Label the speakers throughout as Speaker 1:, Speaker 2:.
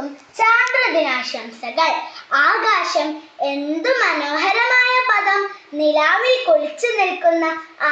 Speaker 1: എല്ലാവർക്കും ചാന്ദ്രദിനാശംസകൾ. ആകാശം എന്തു മനോഹരമായ പദം! നിലാവിൽ കുളിച്ചു നിൽക്കുന്ന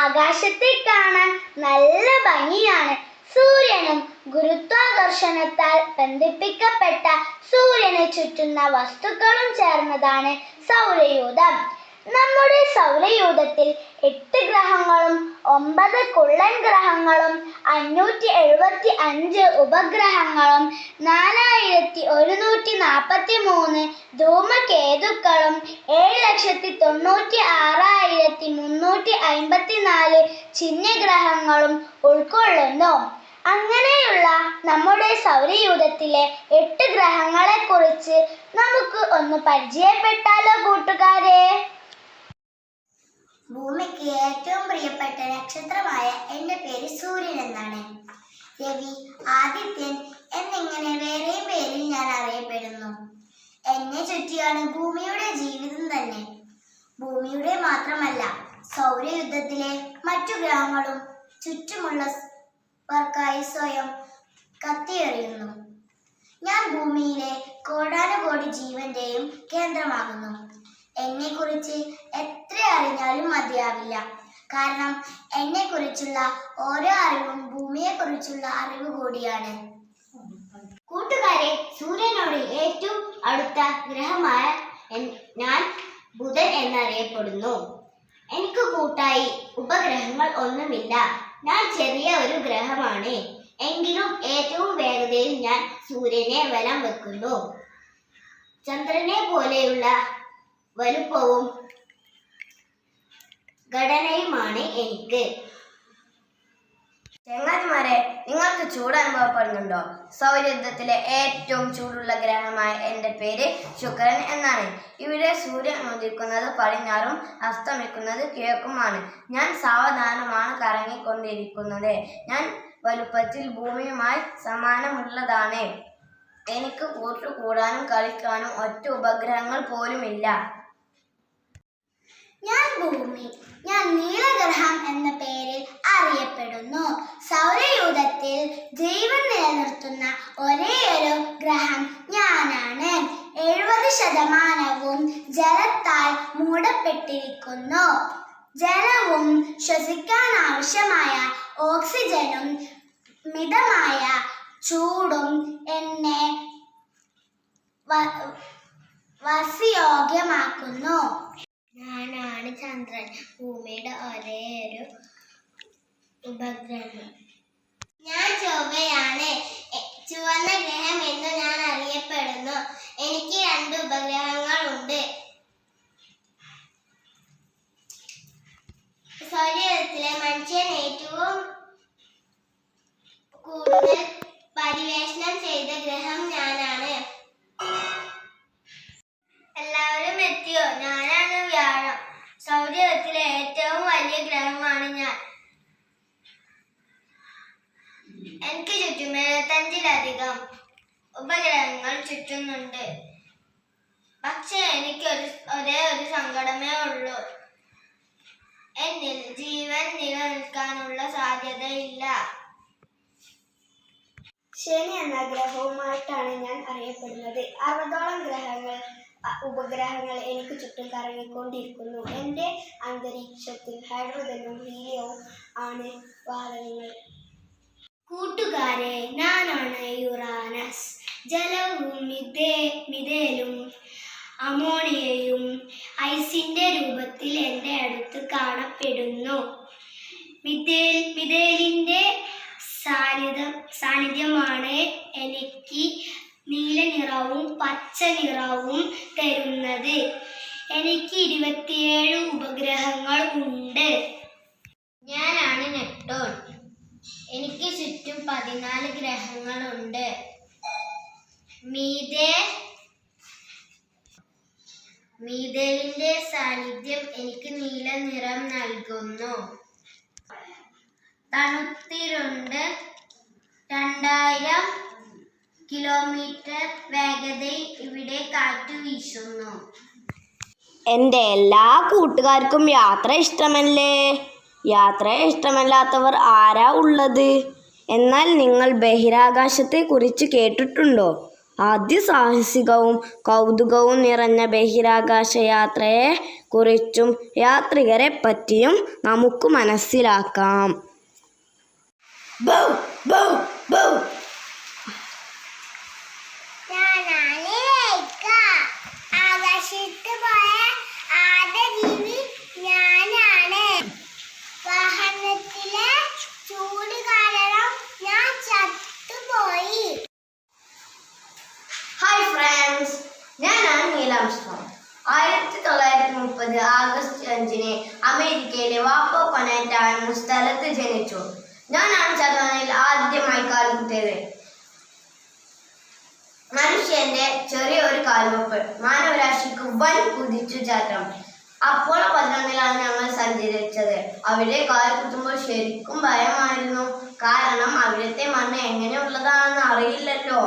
Speaker 1: ആകാശത്തെ കാണാൻ നല്ല ഭംഗിയാണ്. സൂര്യനും ഗുരുത്വാകർഷണത്താൽ ബന്ധിപ്പിക്കപ്പെട്ട സൂര്യനെ ചുറ്റുന്ന വസ്തുക്കളും ചേർന്നതാണ് സൗരയൂഥം. നമ്മുടെ സൗരയൂഥത്തിൽ 8 ഗ്രഹങ്ങളും 9 കുള്ളൻ ഗ്രഹങ്ങളും 575 ഉപഗ്രഹങ്ങളും 4143 ധൂമകേതുക്കളും 7,96,354 ചിഹ്നഗ്രഹങ്ങളും ഉൾക്കൊള്ളുന്നു. അങ്ങനെയുള്ള നമ്മുടെ സൗരയൂഥത്തിലെ 8 ഗ്രഹങ്ങളെക്കുറിച്ച് നമുക്ക് ഒന്ന് പരിചയപ്പെട്ടാലോ കൂട്ടുകാരെ?
Speaker 2: ഭൂമിക്ക് ഏറ്റവും പ്രിയപ്പെട്ട നക്ഷത്രമായ എൻ്റെ പേര് സൂര്യൻ എന്നാണ്. രവി, ആദിത്യൻ എന്നിങ്ങനെ വേറെയും പേരിൽ ഞാൻ അറിയപ്പെടുന്നു. എന്നെ ചുറ്റിയാണ് ഭൂമിയുടെ ജീവിതം തന്നെ. ഭൂമിയുടെ മാത്രമല്ല, സൗരയൂഥത്തിലെ മറ്റു ഗ്രഹങ്ങളും ചുറ്റുമുള്ളവർക്കായി സ്വയം കത്തിയെറിയുന്നു. ഞാൻ ഭൂമിയിലെ കോടാനുകോടി ജീവന്റെയും കേന്ദ്രമാകുന്നു. എന്നെക്കുറിച്ച് എത്ര അറിഞ്ഞാലും മതിയാവില്ല. കാരണം എന്നെക്കുറിച്ചുള്ള ഓരോ അറിവും ഭൂമിയെക്കുറിച്ചുള്ള അറിവ് കൂടിയാണ്.
Speaker 1: കൂട്ടുകാരെ, സൂര്യനോട് ഏറ്റവും അടുത്ത ഗ്രഹമായ ഞാൻ ബുധൻ എന്നറിയപ്പെടുന്നു. എനിക്ക് കൂട്ടായി ഉപഗ്രഹങ്ങൾ ഒന്നുമില്ല. ഞാൻ ചെറിയ ഒരു ഗ്രഹമാണ്. എങ്കിലും ഏറ്റവും വേഗതയിൽ ഞാൻ സൂര്യനെ വലം വെക്കുന്നു. ചന്ദ്രനെ പോലെയുള്ള വലുപ്പവും ഘടനയുമാണ് എനിക്ക്.
Speaker 3: ചങ്ങാതിമാരെ, നിങ്ങൾക്ക് ചൂട് അനുഭവപ്പെടുന്നുണ്ടോ? സൗരയൂഥത്തിലെ ഏറ്റവും ചൂടുള്ള ഗ്രഹമായ എൻ്റെ പേര് ശുക്രൻ എന്നാണ്. ഇവിടെ സൂര്യൻ ഉദിക്കുന്നത് പടിഞ്ഞാറും അസ്തമിക്കുന്നത് കിഴക്കുമാണ്. ഞാൻ സാവധാനമാണ് കറങ്ങിക്കൊണ്ടിരിക്കുന്നത്. ഞാൻ വലുപ്പത്തിൽ ഭൂമിയുമായി സമാനമുള്ളതാണ്. എനിക്ക് കൂട്ടുകൂടാനും കളിക്കാനും ഒറ്റ ഉപഗ്രഹങ്ങൾ പോലുമില്ല.
Speaker 1: ഞാൻ ഭൂമി. ഞാൻ നീലഗ്രഹം എന്ന പേരിൽ അറിയപ്പെടുന്നു. സൗരയൂഥത്തിൽ ജീവൻ നിലനിർത്തുന്ന ഒരേയൊരു ഗ്രഹം ഞാനാണ്. 70% ജലത്താൽ മൂടപ്പെട്ടിരിക്കുന്നു. ജലവും ശ്വസിക്കാൻ ആവശ്യമായ ഓക്സിജനും മിതമായ ചൂടും എന്നെ വാസയോഗ്യമാക്കുന്നു.
Speaker 2: ഞാനാണ് ചന്ദ്രൻ, ഭൂമിയുടെ ഒരേയൊരു ഉപഗ്രഹം. ഞാൻ ചൊവ്വയാണ്, ചുവന്ന ഗ്രഹം എന്ന് ഞാൻ അറിയപ്പെടുന്നു. എനിക്ക് 2 ഉപഗ്രഹങ്ങളുണ്ട്. സൗരയൂഥത്തിലെ മനുഷ്യൻ ഏറ്റവും കൂടുതൽ പര്യവേഷണം ചെയ്ത ഗ്രഹം ഞാനാണ്. എല്ലാവരും എത്തിയോ? ഞാനാണ് വ്യാഴം. സൗരയൂഥത്തിലെ ഏറ്റവും വലിയ ഗ്രഹമാണ് ഞാൻ. എനിക്ക് ചുറ്റും 75-ലധികം ഉപഗ്രഹങ്ങൾ ചുറ്റുന്നുണ്ട്. പക്ഷെ എനിക്ക് ഒരേ ഒരു സങ്കടമേ ഉള്ളൂ. എന്നിൽ ജീവൻ നിലനിൽക്കാനുള്ള സാധ്യതയില്ല.
Speaker 1: ശനി എന്ന ഗ്രഹവുമായിട്ടാണ് ഞാൻ അറിയപ്പെടുന്നത്. 60ഓളം ഉപഗ്രഹങ്ങൾ എനിക്ക് ചുറ്റും കറങ്ങിക്കൊണ്ടിരിക്കുന്നു. എൻ്റെ അന്തരീക്ഷത്തിൽ ഹൈഡ്രജനും ഹീലിയവും ആണ് വാതകങ്ങൾ.
Speaker 2: കൂട്ടുകാരെ, ഞാനാണ് യുറാനസ്. ജലവും മിഥേലും അമോണിയയും ഐസിന്റെ രൂപത്തിൽ എൻ്റെ അടുത്ത് കാണപ്പെടുന്നു. മിഥേലിന്റെ സാന്നിധ്യമാണ് എനിക്ക് നീല നിറവും പച്ച നിറവും തരുന്നത്. എനിക്ക് 27 ഉപഗ്രഹങ്ങൾ ഉണ്ട്. ഞാനാണ് നെപ്റ്റൂൺ. എനിക്ക് ചുറ്റും 14 ഗ്രഹങ്ങളുണ്ട്. മീഥേലിന്റെ സാന്നിധ്യം എനിക്ക് നീല നിറം നൽകുന്നു. തണുത്തിരുണ്ട് 2000 കിലോമീറ്റർ വേഗതയിൽ ഇവിടെ കാറ്റ് വീശുന്നു.
Speaker 3: എൻ്റെ എല്ലാ കൂട്ടുകാർക്കും യാത്ര ഇഷ്ടമല്ലേ? യാത്ര ഇഷ്ടമല്ലാത്തവർ ആരാ ഉള്ളത്? എന്നാൽ നിങ്ങൾ ബഹിരാകാശത്തെക്കുറിച്ച് കേട്ടിട്ടുണ്ടോ? അതിസാഹസികവും കൗതുകവും നിറഞ്ഞ ബഹിരാകാശ യാത്രയെ കുറിച്ചും യാത്രികരെ പറ്റിയും നമുക്ക് മനസ്സിലാക്കാം. Bow, bow, bow.
Speaker 2: ആകാശത്ത് പോയ ആദ്യ ജീവി ഞാനാണ്. വാഹനത്തിലെ ചൂട് കാരണം ഞാൻ ചത്തുപോയി.
Speaker 3: ഹായ് ഫ്രണ്ട്സ്, ഞാനാണ് നീൽ ആംസ്ട്രോങ്. 1930 ആഗസ്റ്റ് 5 അമേരിക്കയിലെ വാക്കോ കൊനാറ്റാ എന്ന സ്ഥലത്ത് ജനിച്ചു. ഞാനാണ് ചന്ദ്രനിൽ ആദ്യമായി കാൽകുത്തിയത്. മനുഷ്യന്റെ ചെറിയൊരു കാൽവെപ്പ് മാനവരാശിക്ക് വൻ കുതിച്ചുചാട്ടം. അപ്പോളോ 11 ഞങ്ങൾ സഞ്ചരിച്ചത്. അവിടെ കാൽകുത്തുമ്പോൾ ശരിക്കും ഭയമായിരുന്നു. കാരണം അവിടുത്തെ മണ്ണ് എങ്ങനെയുള്ളതാണെന്ന് അറിയില്ലല്ലോ.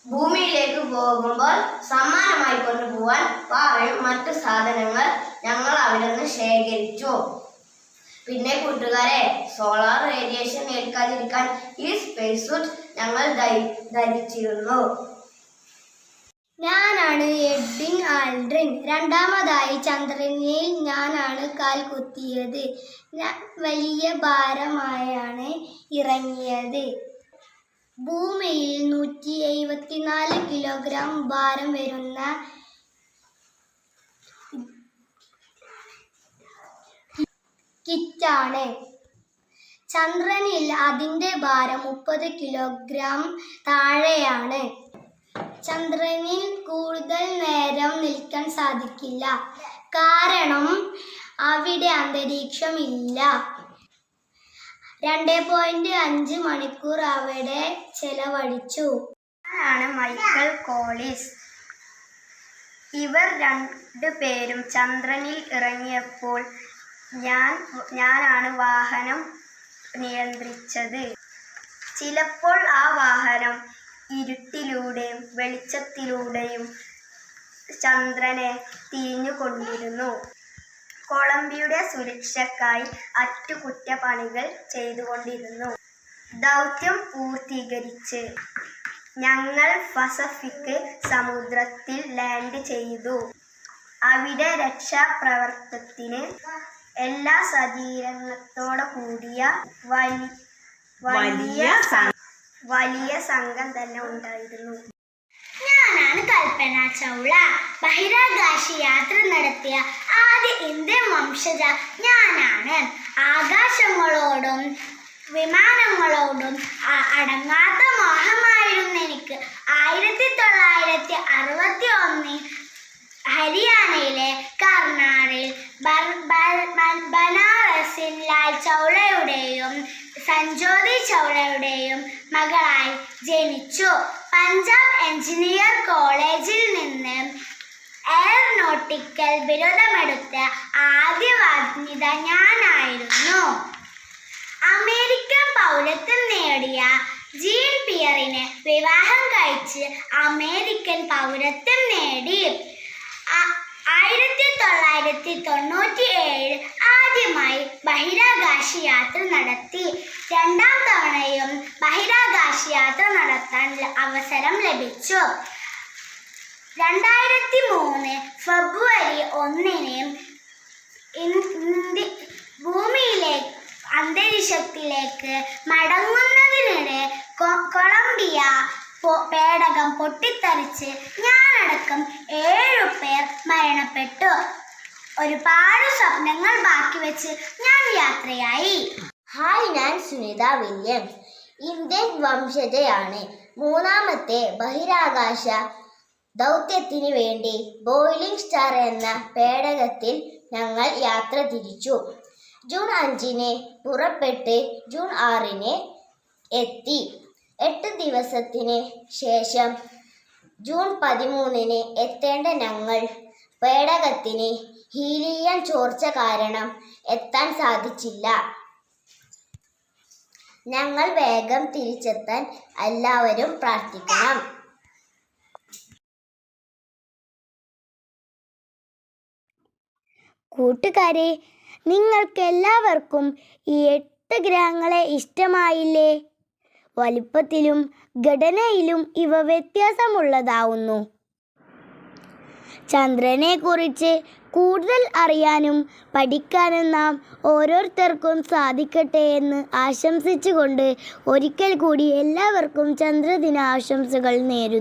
Speaker 3: ഭൂമിയിലേക്ക് പോകുമ്പോൾ സമ്മാനമായി കൊണ്ടുപോവാൻ പാറയും മറ്റു സാധനങ്ങൾ ഞങ്ങൾ അവിടെ നിന്ന് ശേഖരിച്ചു. പിന്നെ കൂട്ടുകാരെ, സോളാർ റേഡിയേഷൻ ഏൽക്കാതിരിക്കാൻ ഈ സ്പേസ് സൂട്ട് ഞങ്ങൾ ധരിച്ചിരുന്നു.
Speaker 1: ഞാനാണ് എഡ്വിൻ ആൽഡ്രിൻ. രണ്ടാമതായി ചന്ദ്രനിൽ ഞാനാണ് കാൽ കുത്തിയത്. വലിയ ഭാരമായാണ് ഇറങ്ങിയത്. ഭൂമിയിൽ 174 കിലോഗ്രാം ഭാരം വരുന്ന കിറ്റാണ്. ചന്ദ്രനിൽ അതിൻ്റെ ഭാരം 30 കിലോഗ്രാം താഴെയാണ്. ചന്ദ്രനിൽ കൂടുതൽ നേരം നിൽക്കാൻ സാധിക്കില്ല, കാരണം അവിടെ അന്തരീക്ഷമില്ല. 2.5 മണിക്കൂർ അവിടെ ചെലവഴിച്ചു. ഞാനാണ് മൈക്കൽ കോളിസ്. ഇവർ രണ്ടുപേരും ചന്ദ്രനിൽ ഇറങ്ങിയപ്പോൾ ഞാനാണ് വാഹനം നിയന്ത്രിച്ചത്. ചിലപ്പോൾ ആ വാഹനം ഇരുട്ടിലൂടെയും വെളിച്ചത്തിലൂടെയും ചന്ദ്രനെ തിരിഞ്ഞുകൊണ്ടിരുന്നു. കൊളംബിയയുടെ സുരക്ഷയ്ക്കായി അറ്റകുറ്റപ്പണികൾ ചെയ്തുകൊണ്ടിരുന്നു. ദൗത്യം പൂർത്തീകരിച്ച് ഞങ്ങൾ പസഫിക് സമുദ്രത്തിൽ ലാൻഡ് ചെയ്തു. അവിടെ രക്ഷാപ്രവർത്തനത്തിന് എല്ലാ സജ്ജീകരണത്തോടു കൂടിയ വലിയ സംഘം തന്നെ ഉണ്ടായിരുന്നു.
Speaker 2: ഞാനാണ് കൽപ്പന ചൗള. ബഹിരാകാശ യാത്ര നടത്തിയ ആദ്യ ഇന്ത്യൻ വംശജ ഞാനാണ്. ആകാശങ്ങളോടും വിമാനങ്ങളോടും അടങ്ങാത്ത മോഹമായിരുന്നു എനിക്ക്. 1961 ഹരിയാനയിലെ കർണാറിൽ ബനാറസിൽ ലാൽ ചൗളയുടെയും സഞ്ജോതി ചൗളയുടെയും മകളായി ജനിച്ചു. പഞ്ചാബ് എഞ്ചിനീയർ കോളേജിൽ നിന്ന് എയറോനോട്ടിക്കൽ ബിരുദമെടുത്ത ആദ്യ വനിത ഞാനായിരുന്നു. അമേരിക്കൻ പൗരത്വം നേടിയ ജീൻ പിയറിനെ വിവാഹം കഴിച്ച് അമേരിക്കൻ പൗരത്വം നേടി. 1997 ആദ്യമായി ബഹിരാകാശ യാത്ര നടത്തി. രണ്ടാം തവണയും ബഹിരാകാശ യാത്ര നടത്താൻ അവസരം ലഭിച്ചു. 2003 ഫെബ്രുവരി 1 ഭൂമിയിലെ അന്തരീക്ഷത്തിലേക്ക് മടങ്ങുന്നതിനിടെ കൊളംബിയ പേടകം പൊട്ടിത്തെറിച്ച് ഞാനടക്കം 7 പേർ മരണപ്പെട്ടു. ഒരുപാട് സ്വപ്നങ്ങൾ ബാക്കി വെച്ച് ഞാൻ യാത്രയായി.
Speaker 3: ഹായ്, ഞാൻ സുനിത വില്യംസ്. ഇന്ത്യൻ വംശജയാണ്. മൂന്നാമത്തെ ബഹിരാകാശ ദൗത്യത്തിന് വേണ്ടി ബോയിലിംഗ് സ്റ്റാർ എന്ന പേടകത്തിൽ ഞങ്ങൾ യാത്ര തിരിച്ചു. ജൂൺ 5 പുറപ്പെട്ട് ജൂൺ 6 എത്തി. 8 ദിവസത്തിന് ശേഷം ജൂൺ 13 എത്തേണ്ട ഞങ്ങൾ പേടകത്തിന് ഹീലിയം ചോർച്ച കാരണം എത്താൻ സാധിച്ചില്ല. ഞങ്ങൾ വേഗം തിരിച്ചെത്താൻ എല്ലാവരും പ്രാർത്ഥിക്കണം.
Speaker 1: കൂട്ടുകാരെ, നിങ്ങൾക്ക് എല്ലാവർക്കും ഈ 8 ഗ്രഹങ്ങളെ ഇഷ്ടമായില്ലേ? വലിപ്പത്തിലും ഘടനയിലും ഇവ വ്യത്യാസമുള്ളതാവുന്നു. ചന്ദ്രനെക്കുറിച്ച് കൂടുതൽ അറിയാനും പഠിക്കാനും നാം ഓരോരുത്തർക്കും സാധിക്കട്ടെ എന്ന് ആശംസിച്ചുകൊണ്ട് ഒരിക്കൽ കൂടി എല്ലാവർക്കും ചന്ദ്രദിന ആശംസകൾ നേരുന്നു.